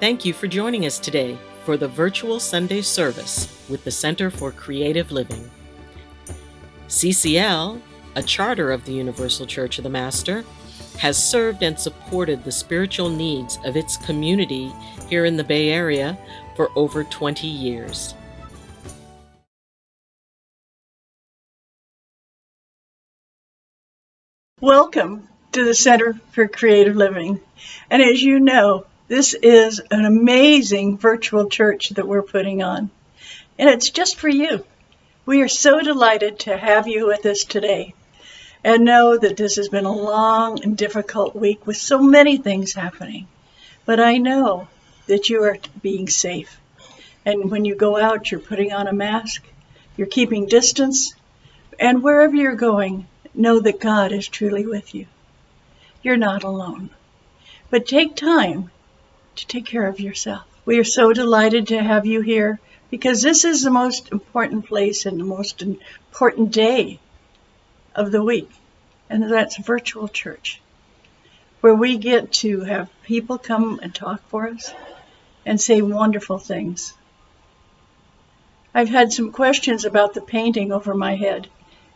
Thank you for joining us today for the virtual Sunday service with the Center for Creative Living. CCL, a charter of the Universal Church of the Master, has served and supported the spiritual needs of its community here in the Bay Area for over 20 years. Welcome to the Center for Creative Living. And as you know, this is an amazing virtual church that we're putting on. And it's just for you. We are so delighted to have you with us today. And know that this has been a long and difficult week with so many things happening. But I know that you are being safe. And when you go out, you're putting on a mask, you're keeping distance, and wherever you're going, know that God is truly with you. You're not alone. But take time to take care of yourself. We are so delighted to have you here because this is the most important place and the most important day of the week. And that's virtual church, where we get to have people come and talk for us and say wonderful things. I've had some questions about the painting over my head.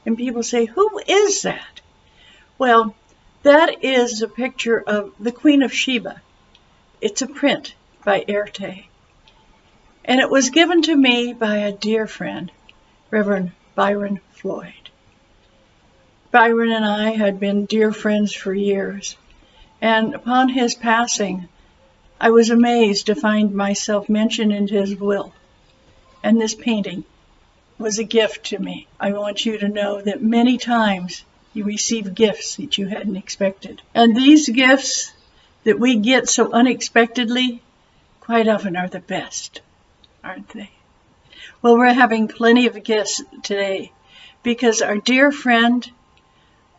And people say, who is that? Well, that is a picture of the Queen of Sheba. It's a print by Erte. And it was given to me by a dear friend, Reverend Byron Floyd. Byron and I had been dear friends for years. And upon his passing, I was amazed to find myself mentioned in his will. And this painting was a gift to me. I want you to know that many times you receive gifts that you hadn't expected. And these gifts that we get so unexpectedly quite often are the best, aren't they? Well, we're having plenty of gifts today because our dear friend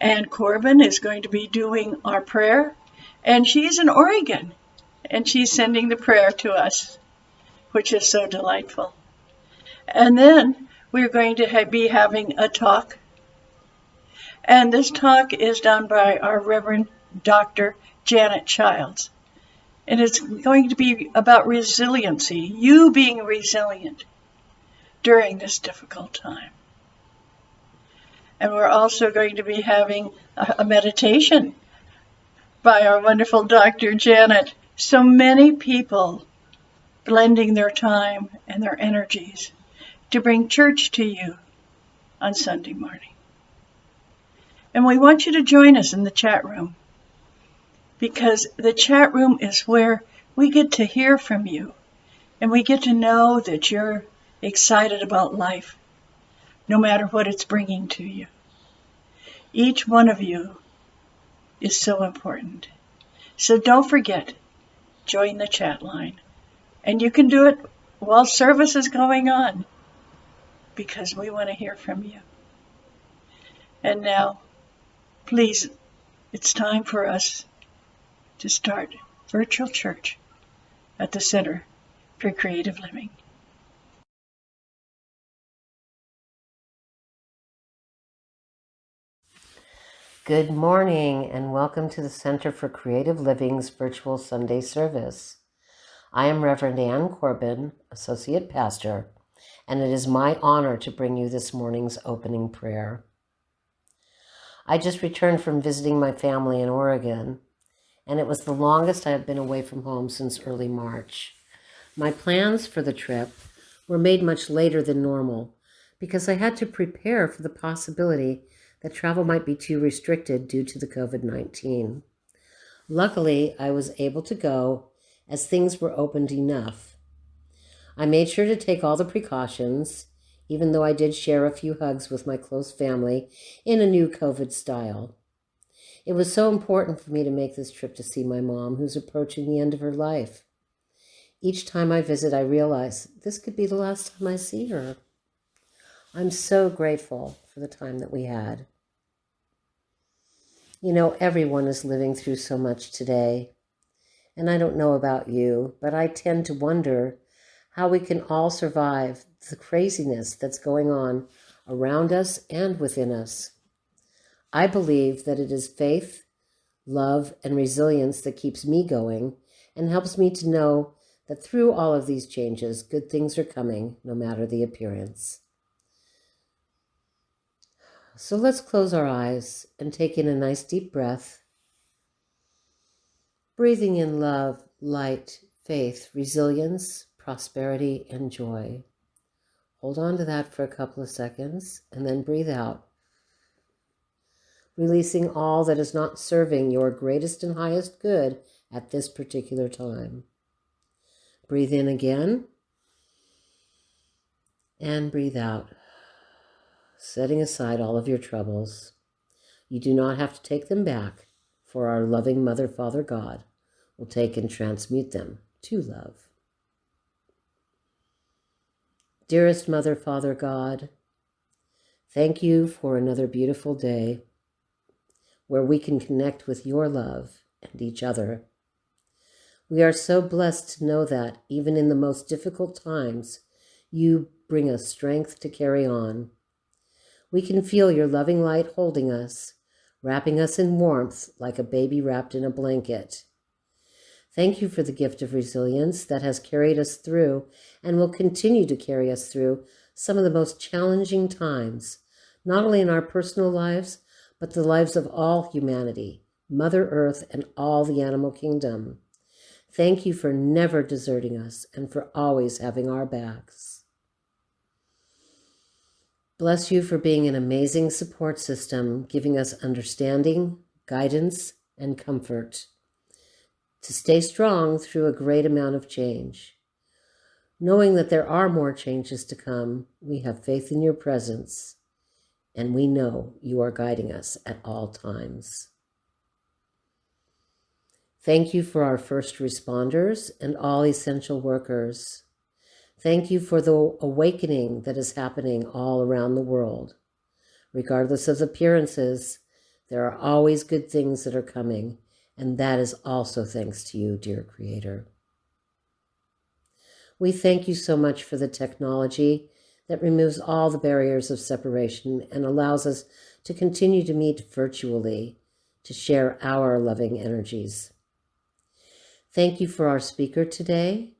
Ann Corbin is going to be doing our prayer, and she's in Oregon, and she's sending the prayer to us, which is so delightful. And then we're going to be having a talk. And this talk is done by our Reverend Dr. Janet Childs. And it's going to be about resiliency, you being resilient during this difficult time. And we're also going to be having a meditation by our wonderful Dr. Janet. So many people blending their time and their energies to bring church to you on Sunday morning. And we want you to join us in the chat room, because the chat room is where we get to hear from you, and we get to know that you're excited about life, no matter what it's bringing to you. Each one of you is so important. So don't forget, join the chat line. And you can do it while service is going on, because we want to hear from you. And now, please, it's time for us to start virtual church at the Center for Creative Living. Good morning and welcome to the Center for Creative Living's virtual Sunday service. I am Reverend Ann Corbin, Associate Pastor, and it is my honor to bring you this morning's opening prayer. I just returned from visiting my family in Oregon, and it was the longest I have been away from home since early March. My plans for the trip were made much later than normal because I had to prepare for the possibility that travel might be too restricted due to the COVID-19. Luckily, I was able to go as things were opened enough. I made sure to take all the precautions, even though I did share a few hugs with my close family in a new COVID style. It was so important for me to make this trip to see my mom, who's approaching the end of her life. Each time I visit, I realize this could be the last time I see her. I'm so grateful for the time that we had. You know, everyone is living through so much today. And I don't know about you, but I tend to wonder how we can all survive the craziness that's going on around us and within us. I believe that it is faith, love, and resilience that keeps me going and helps me to know that through all of these changes, good things are coming, no matter the appearance. So let's close our eyes and take in a nice deep breath, breathing in love, light, faith, resilience, prosperity, and joy. Hold on to that for a couple of seconds and then breathe out, releasing all that is not serving your greatest and highest good at this particular time. Breathe in again and breathe out, setting aside all of your troubles. You do not have to take them back, for our loving Mother, Father, God will take and transmute them to love. Dearest Mother, Father, God, thank you for another beautiful day where we can connect with your love and each other. We are so blessed to know that even in the most difficult times, you bring us strength to carry on. We can feel your loving light holding us, wrapping us in warmth like a baby wrapped in a blanket. Thank you for the gift of resilience that has carried us through and will continue to carry us through some of the most challenging times, not only in our personal lives, but the lives of all humanity, Mother Earth, and all the animal kingdom. Thank you for never deserting us and for always having our backs. Bless you for being an amazing support system, giving us understanding, guidance, and comfort to stay strong through a great amount of change. Knowing that there are more changes to come, we have faith in your presence, and we know you are guiding us at all times. Thank you for our first responders and all essential workers. Thank you for the awakening that is happening all around the world. Regardless of appearances, there are always good things that are coming, and that is also thanks to you, dear Creator. We thank you so much for the technology that removes all the barriers of separation and allows us to continue to meet virtually to share our loving energies. Thank you for our speaker today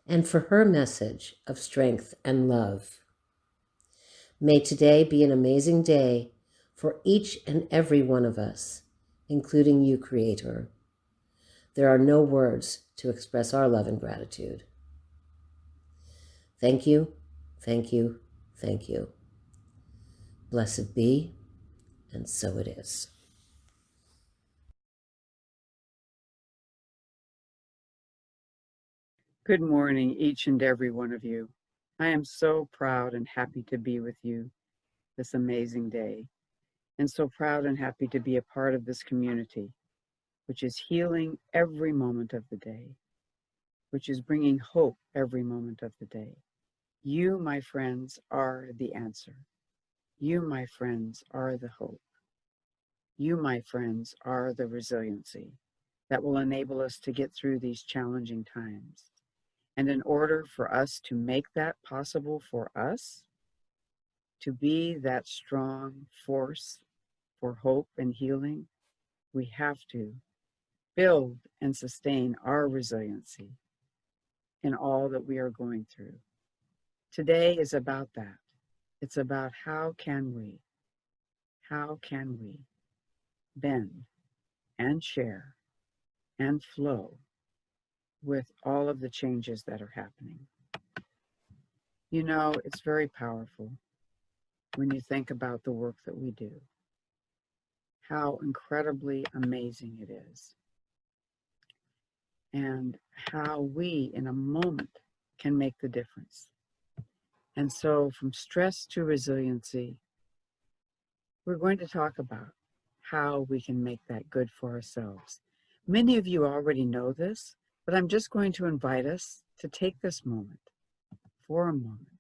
and for her message of strength and love. May today be an amazing day for each and every one of us, including you, Creator. There are no words to express our love and gratitude. Thank you, thank you, thank you. Blessed be, and so it is. Good morning, each and every one of you. I am so proud and happy to be with you this amazing day, and so proud and happy to be a part of this community, which is healing every moment of the day, which is bringing hope every moment of the day. You, my friends, are the answer. You, my friends, are the hope. You, my friends, are the resiliency that will enable us to get through these challenging times. And in order for us to make that possible for us, to be that strong force for hope and healing, we have to build and sustain our resiliency in all that we are going through. Today is about that. It's about how can we bend and share and flow with all of the changes that are happening. You know, it's very powerful when you think about the work that we do, how incredibly amazing it is, and how we, in a moment, can make the difference. And so, from stress to resiliency, we're going to talk about how we can make that good for ourselves. Many of you already know this, but I'm just going to invite us to take this moment, for a moment,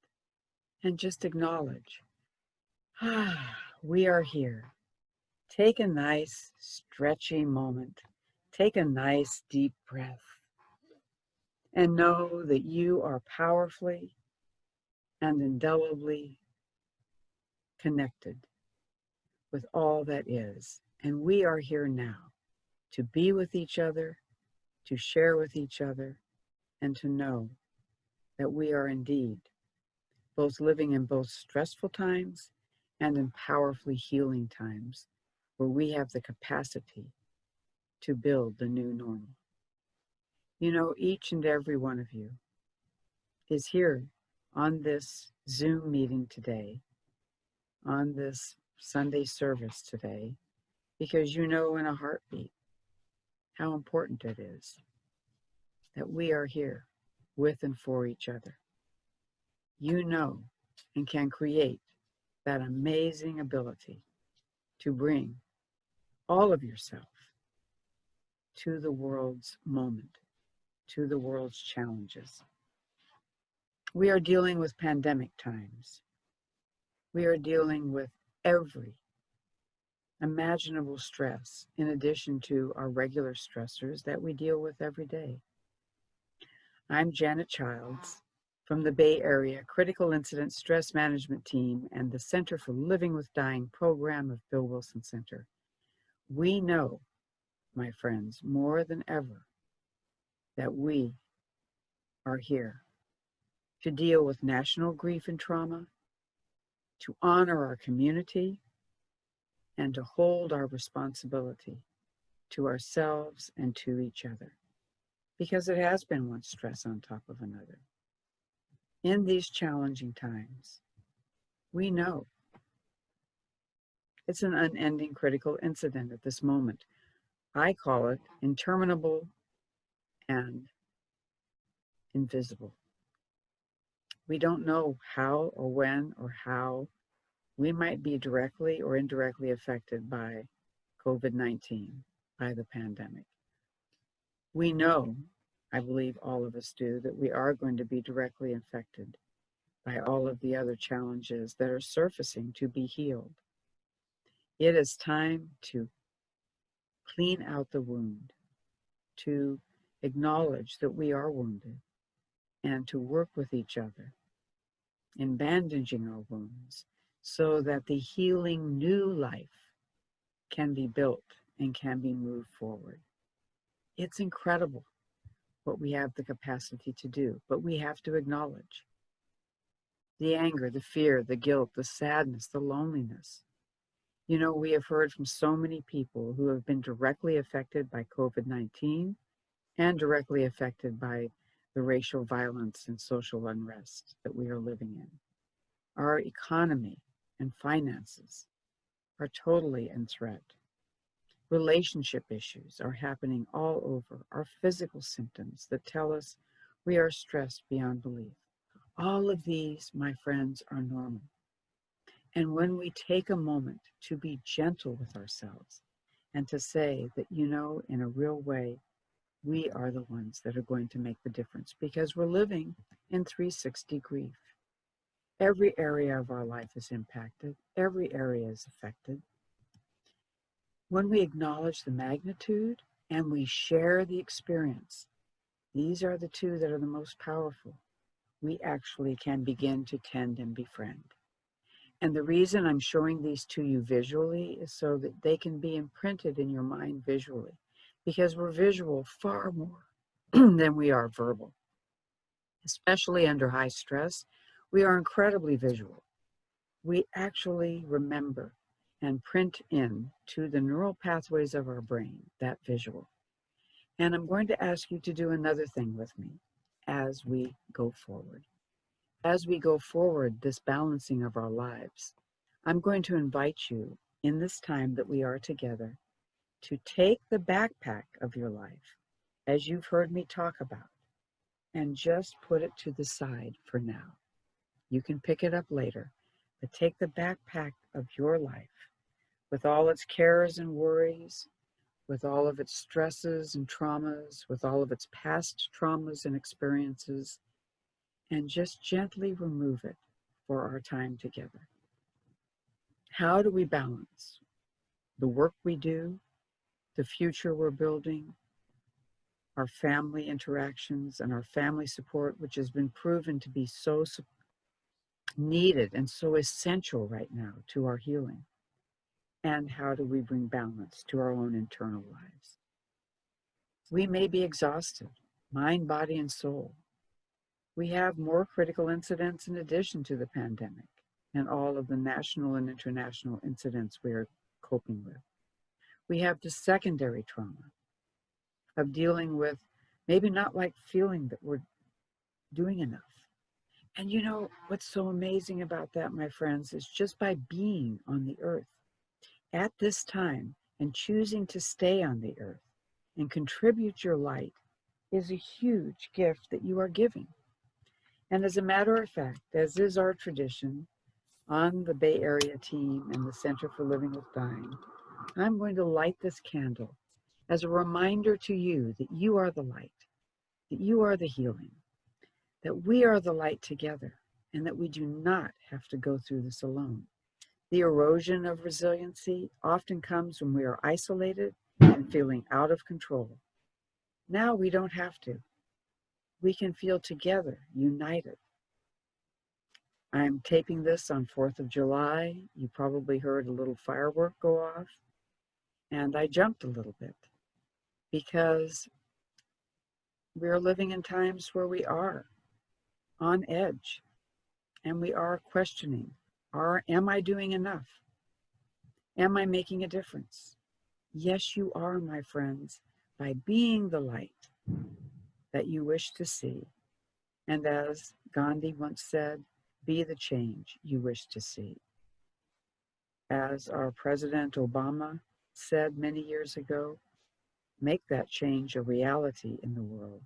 and just acknowledge, we are here. Take a nice, stretchy moment. Take a nice, deep breath. And know that you are powerfully and indelibly connected with all that is. And we are here now to be with each other, to share with each other, and to know that we are indeed both living in both stressful times and in powerfully healing times where we have the capacity to build the new normal. You know, each and every one of you is here on this Zoom meeting today, on this Sunday service today, because you know in a heartbeat how important it is that we are here with and for each other. You know and can create that amazing ability to bring all of yourself to the world's moment, to the world's challenges. We are dealing with pandemic times. We are dealing with every imaginable stress in addition to our regular stressors that we deal with every day. I'm Janet Childs from the Bay Area Critical Incident Stress Management Team and the Center for Living with Dying program of Bill Wilson Center. We know, my friends, more than ever, that we are here to deal with national grief and trauma, to honor our community, and to hold our responsibility to ourselves and to each other, because it has been one stress on top of another. In these challenging times, we know it's an unending critical incident at this moment. I call it interminable and invisible. We don't know how or when or how we might be directly or indirectly affected by COVID-19, by the pandemic. We know, I believe all of us do, that we are going to be directly affected by all of the other challenges that are surfacing to be healed. It is time to clean out the wound, to acknowledge that we are wounded, and to work with each other in bandaging our wounds so that the healing new life can be built and can be moved forward. It's incredible what we have the capacity to do, but we have to acknowledge the anger, the fear, the guilt, the sadness, the loneliness. You know, we have heard from so many people who have been directly affected by COVID-19 and directly affected by the racial violence and social unrest that we are living in. Our economy and finances are totally in threat. Relationship issues are happening all over. Our physical symptoms that tell us we are stressed beyond belief. All of these, my friends, are normal. And when we take a moment to be gentle with ourselves and to say that, you know, in a real way, we are the ones that are going to make the difference because we're living in 360 grief. Every area of our life is impacted. Every area is affected. When we acknowledge the magnitude and we share the experience, these are the two that are the most powerful. We actually can begin to tend and befriend. And the reason I'm showing these to you visually is so that they can be imprinted in your mind visually, because we're visual far more than we are verbal. Especially under high stress, we are incredibly visual. We actually remember and print in to the neural pathways of our brain that visual. And I'm going to ask you to do another thing with me as we go forward. As we go forward, this balancing of our lives, I'm going to invite you in this time that we are together to take the backpack of your life, as you've heard me talk about, and just put it to the side for now. You can pick it up later, but take the backpack of your life with all its cares and worries, with all of its stresses and traumas, with all of its past traumas and experiences, and just gently remove it for our time together. How do we balance the work we do, the future we're building, our family interactions and our family support, which has been proven to be so needed and so essential right now to our healing? And how do we bring balance to our own internal lives? We may be exhausted. mind, body, and soul. We have more critical incidents in addition to the pandemic and all of the national and international incidents we are coping with. We have the secondary trauma of dealing with maybe not like feeling that we're doing enough. And you know what's so amazing about that, my friends, is just by being on the earth at this time and choosing to stay on the earth and contribute your light is a huge gift that you are giving. And as a matter of fact, as is our tradition on the Bay Area team and the Center for Living with Dying, I'm going to light this candle as a reminder to you that you are the light, that you are the healing, that we are the light together, and that we do not have to go through this alone. The erosion of resiliency often comes when we are isolated and feeling out of control. Now we don't have to. We can feel together, united. I'm taping this on 4th of July. You probably heard a little firework go off, and I jumped a little bit because we're living in times where we are on edge and we are questioning, am I doing enough? Am I making a difference? Yes, you are, my friends, by being the light that you wish to see. And as Gandhi once said, be the change you wish to see. As our President Obama said many years ago, make that change a reality in the world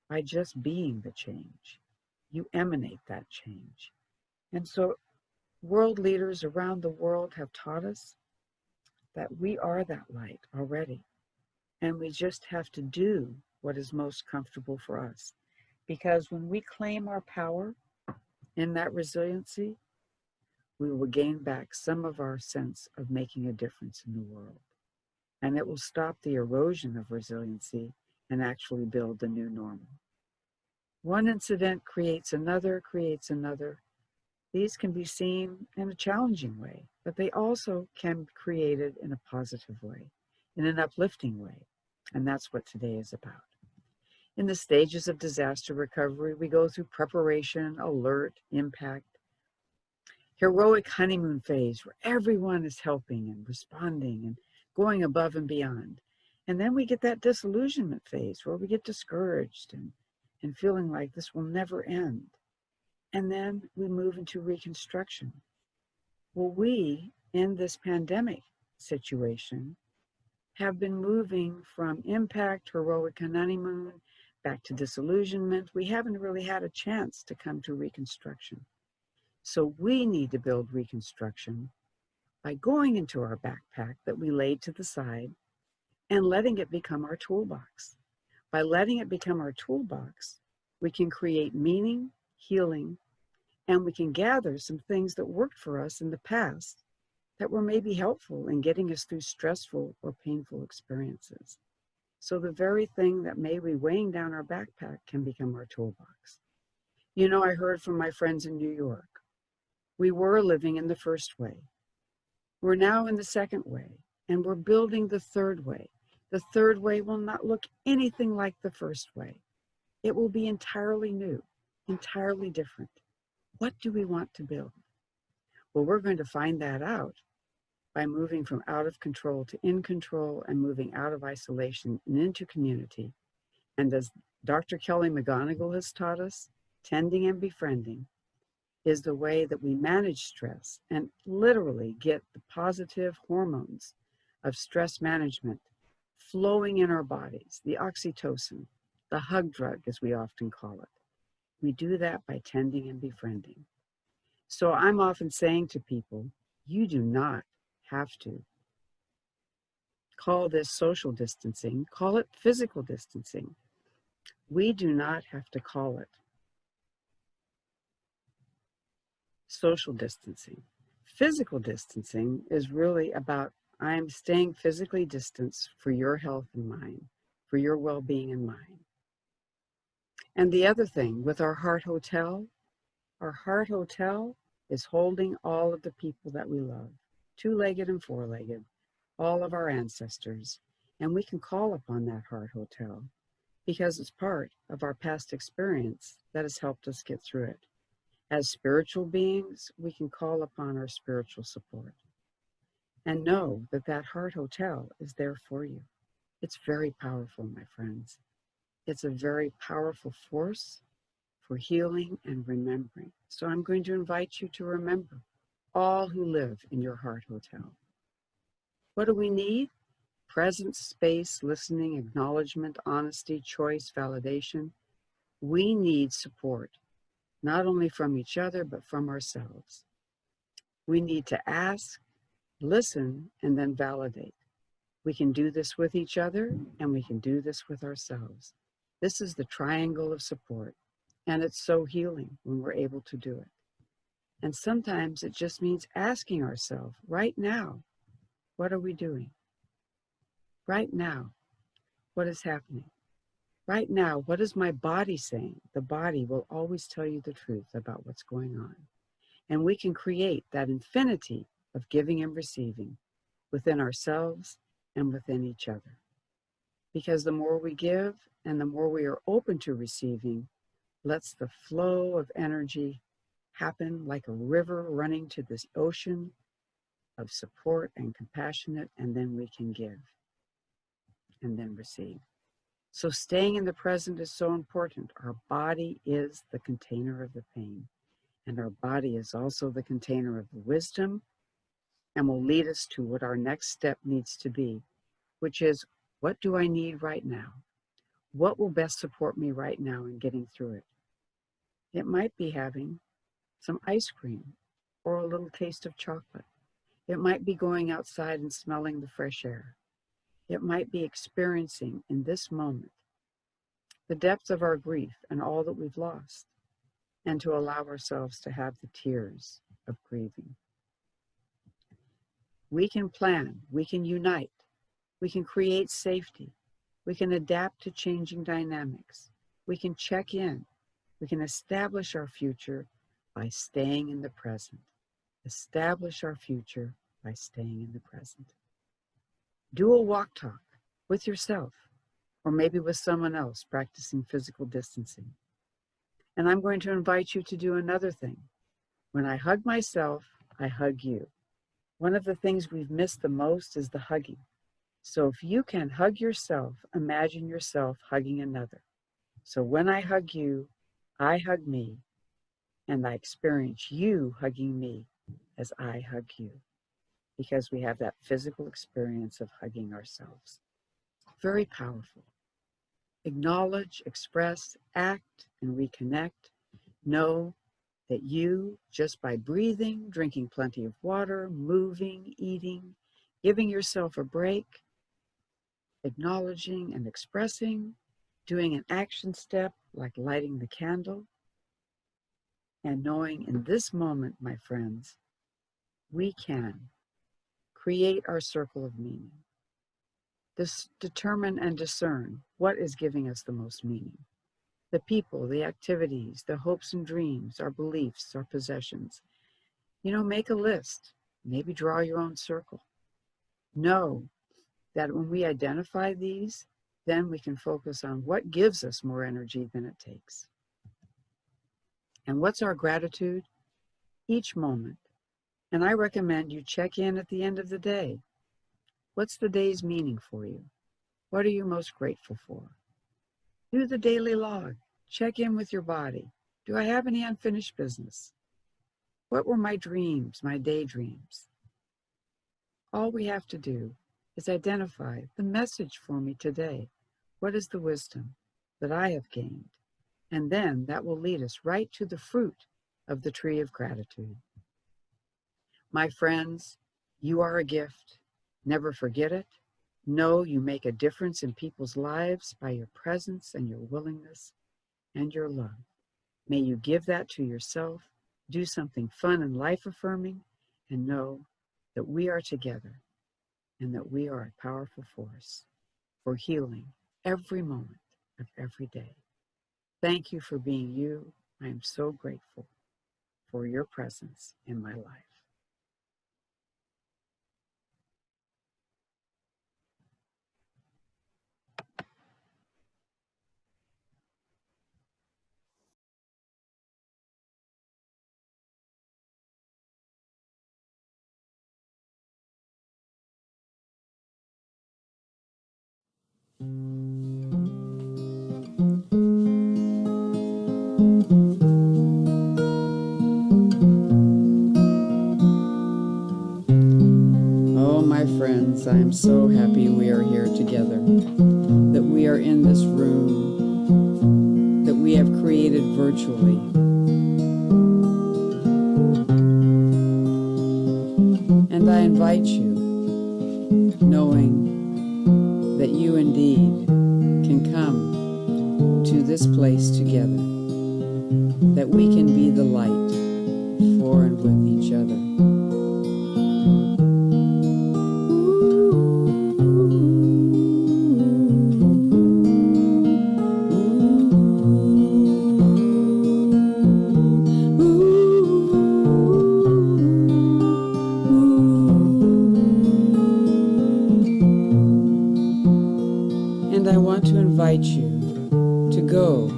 by just being the change. You emanate that change. And so world leaders around the world have taught us that we are that light already. And we just have to do what is most comfortable for us. Because when we claim our power in that resiliency, we will gain back some of our sense of making a difference in the world. And it will stop the erosion of resiliency and actually build the new normal. One incident creates another, These can be seen in a challenging way, but they also can be created in a positive way, in an uplifting way. And that's what today is about. In the stages of disaster recovery, we go through preparation, alert, impact, heroic honeymoon phase where everyone is helping and responding and going above and beyond. And then we get that disillusionment phase where we get discouraged and feeling like this will never end. And then we move into reconstruction. Well, we, in this pandemic situation, have been moving from impact, heroic honeymoon, back to disillusionment. We haven't really had a chance to come to reconstruction. So we need to build reconstruction by going into our backpack that we laid to the side and letting it become our toolbox. By letting it become our toolbox, we can create meaning, healing, and we can gather some things that worked for us in the past that were maybe helpful in getting us through stressful or painful experiences. So the very thing that may be weighing down our backpack can become our toolbox. You know, I heard from my friends in New York. We were living in the first way. We're now in the second way, and we're building the third way. The third way will not look anything like the first way. It will be entirely new, entirely different. What do we want to build? Well, we're going to find that out by moving from out of control to in control and moving out of isolation and into community. And as Dr. Kelly McGonigal has taught us, tending and befriending is the way that we manage stress and literally get the positive hormones of stress management flowing in our bodies, the oxytocin, the hug drug, as we often call it. We do that by tending and befriending. So I'm often saying to people, you do not have to call this social distancing, call it physical distancing. We do not have to call it social distancing. Physical distancing is really about I'm staying physically distanced for your health and mine, for your well-being and mine. And the other thing with our heart hotel is holding all of the people that we love, two-legged and four-legged, all of our ancestors, and we can call upon that heart hotel because it's part of our past experience that has helped us get through it. As spiritual beings, we can call upon our spiritual support and know that that heart hotel is there for you. It's very powerful, my friends. It's a very powerful force for healing and remembering. So I'm going to invite you to remember all who live in your heart hotel. What do we need? Presence, space, listening, acknowledgement, honesty, choice, validation. We need support, not only from each other, but from ourselves. We need to ask, listen, and then validate. We can do this with each other, and we can do this with ourselves. This is the triangle of support, and it's so healing when we're able to do it. And sometimes it just means asking ourselves, right now, what are we doing? Right now, what is happening? Right now, what is my body saying? The body will always tell you the truth about what's going on. And we can create that infinity of giving and receiving within ourselves and within each other. Because the more we give and the more we are open to receiving, lets the flow of energy happen like a river running to this ocean of support and compassionate, and then we can give and then receive. So staying in the present is so important. Our body is the container of the pain, and our body is also the container of the wisdom, and will lead us to what our next step needs to be, which is, what do I need right now? What will best support me right now in getting through it? It might be having some ice cream or a little taste of chocolate. It might be going outside and smelling the fresh air. It might be experiencing in this moment the depth of our grief and all that we've lost, and to allow ourselves to have the tears of grieving. We can plan, we can unite, we can create safety, we can adapt to changing dynamics, we can check in, we can establish our future by staying in the present. Establish our future by staying in the present. Do a walk talk with yourself, or maybe with someone else practicing physical distancing. And I'm going to invite you to do another thing. When I hug myself, I hug you. One of the things we've missed the most is the hugging. So if you can hug yourself, imagine yourself hugging another. So when I hug you, I hug me, and I experience you hugging me as I hug you, because we have that physical experience of hugging ourselves. Very powerful. Acknowledge, express, act, and reconnect. Know that you, just by breathing, drinking plenty of water, moving, eating, giving yourself a break, acknowledging and expressing, doing an action step like lighting the candle, and knowing in this moment, my friends, we can create our circle of meaning. Determine and discern what is giving us the most meaning. The people, the activities, the hopes and dreams, our beliefs, our possessions. Make a list. Maybe draw your own circle. Know that when we identify these, then we can focus on what gives us more energy than it takes. And what's our gratitude? Each moment. And I recommend you check in at the end of the day. What's the day's meaning for you? What are you most grateful for? Do the daily log. Check in with your body. Do I have any unfinished business? What were my dreams, my daydreams? All we have to do is identify the message for me today. What is the wisdom that I have gained? And then that will lead us right to the fruit of the tree of gratitude. My friends, you are a gift. Never forget it. Know you make a difference in people's lives by your presence and your willingness and your love. May you give that to yourself, do something fun and life-affirming, and know that we are together and that we are a powerful force for healing every moment of every day. Thank you for being you. I am so grateful for your presence in my life. Oh, my friends, I am so happy we are here together, that we are in this room, that we have created virtually. And I invite you, knowing that you indeed can come to this place together, that we can be the light for and with each other. And I want to invite you to go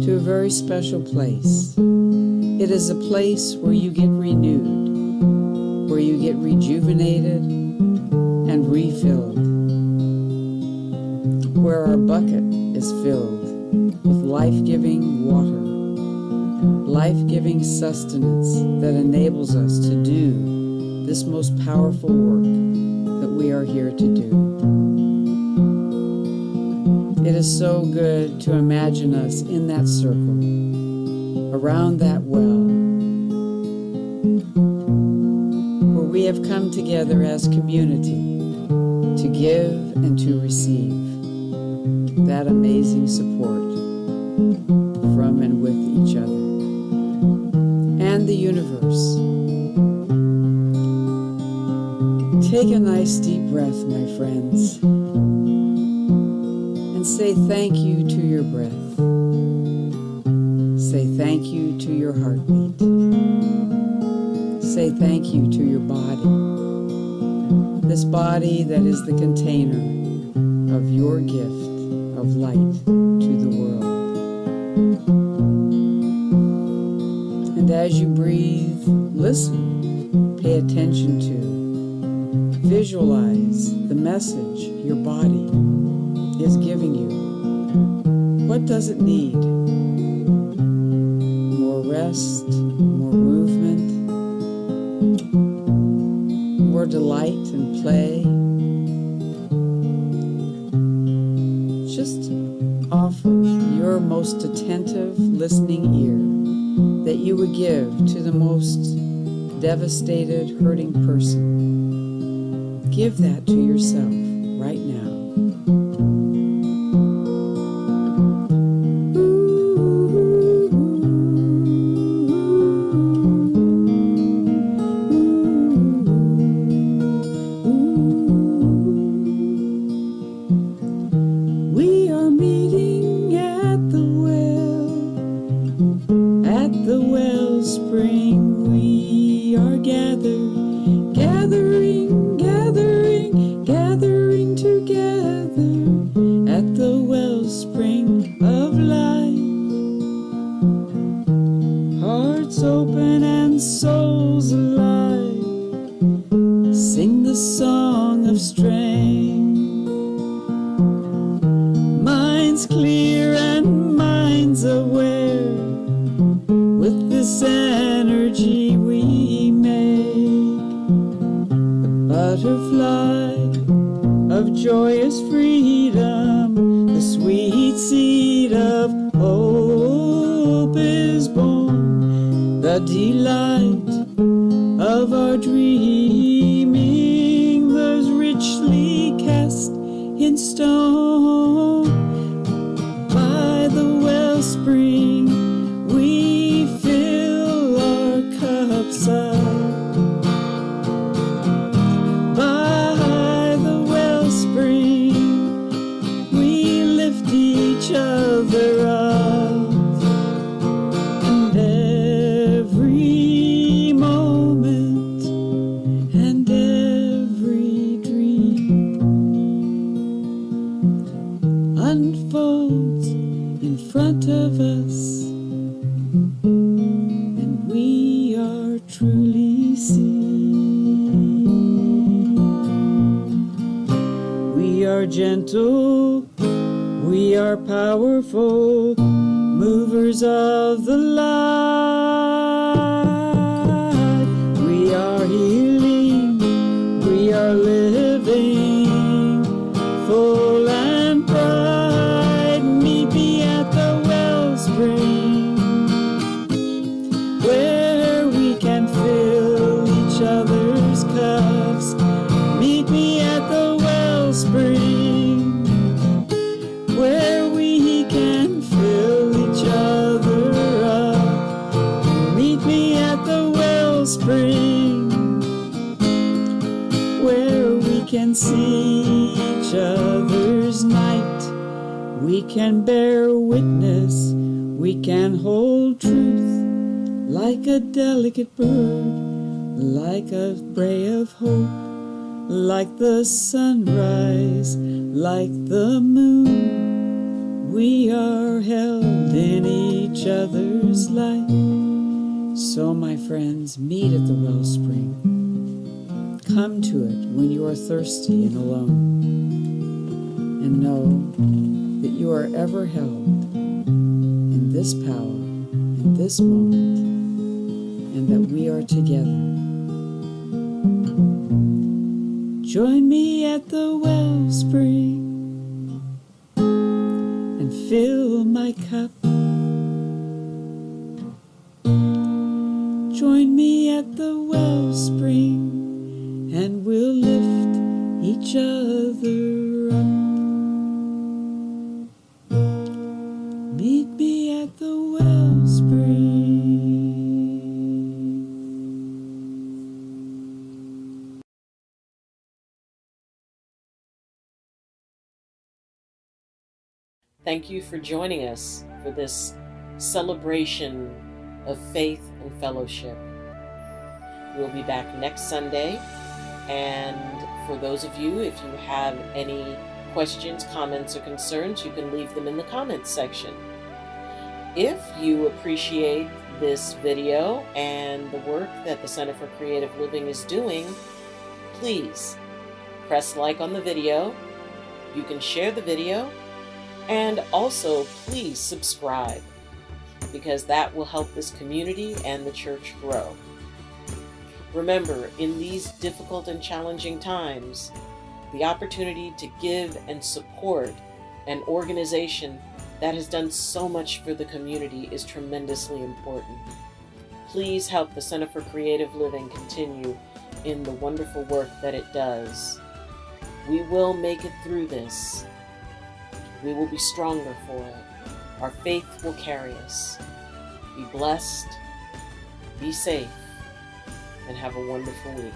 to a very special place. It is a place where you get renewed, where you get rejuvenated and refilled, where our bucket is filled with life-giving water, life-giving sustenance that enables us to do this most powerful work that we are here to do. It is so good to imagine us in that circle, around that well, where we have come together as community to give and to receive that amazing support from and with each other and the universe. Take a nice deep breath, my friends, and say thank you to your breath. Say thank you to your heartbeat. Say thank you to your body. This body that is the container of your gift of light to the world. And as you breathe, listen, pay attention to, visualize the message your body is giving you. What does it need? More rest, more movement, more delight and play. Just offer your most attentive listening ear that you would give to the most devastated, hurting person. Give that to yourself right now. We are meeting at the wellspring. We are gathering together at the wellspring of life. Hearts open and souls alive. Sing the song of strength. Minds clear and minds aware. With this energy we make the butterfly of joyous freedom. The sweet seed of hope is born. The delight of our dreaming was richly cast in stone. By the wellspring we fill our cups up. By the wellspring we lift each other up. And every moment and every dream unfolds in front of us, and we are truly gentle, we are powerful, movers of the light. We are healing, we are living, full and bright. Meet me at the wellspring, where we can fill each other's cups. Meet me at the wellspring, where we can fill each other up. Meet me at the wellspring, where we can see each other's night. We can bear witness, we can hold truth, like a delicate bird, like a ray of hope, like the sunrise, like the moon. We are held in each other's light. So, my friends, meet at the wellspring. Come to it when you are thirsty and alone, and know that you are ever held in this power, in this moment, and that we are together. Join me at the wellspring and fill my cup. Join me at the wellspring and we'll lift each other up. Meet me at the wellspring. Thank you for joining us for this celebration of faith and fellowship. We'll be back next Sunday, and for those of you, if you have any questions, comments, or concerns, you can leave them in the comments section. If you appreciate this video and the work that the Center for Creative Living is doing, please press like on the video. You can share the video, and also please subscribe, because that will help this community and the church grow. Remember, in these difficult and challenging times, the opportunity to give and support an organization that has done so much for the community is tremendously important. Please help the Center for Creative Living continue in the wonderful work that it does. We will make it through this. We will be stronger for it. Our faith will carry us. Be blessed, be safe, and have a wonderful week.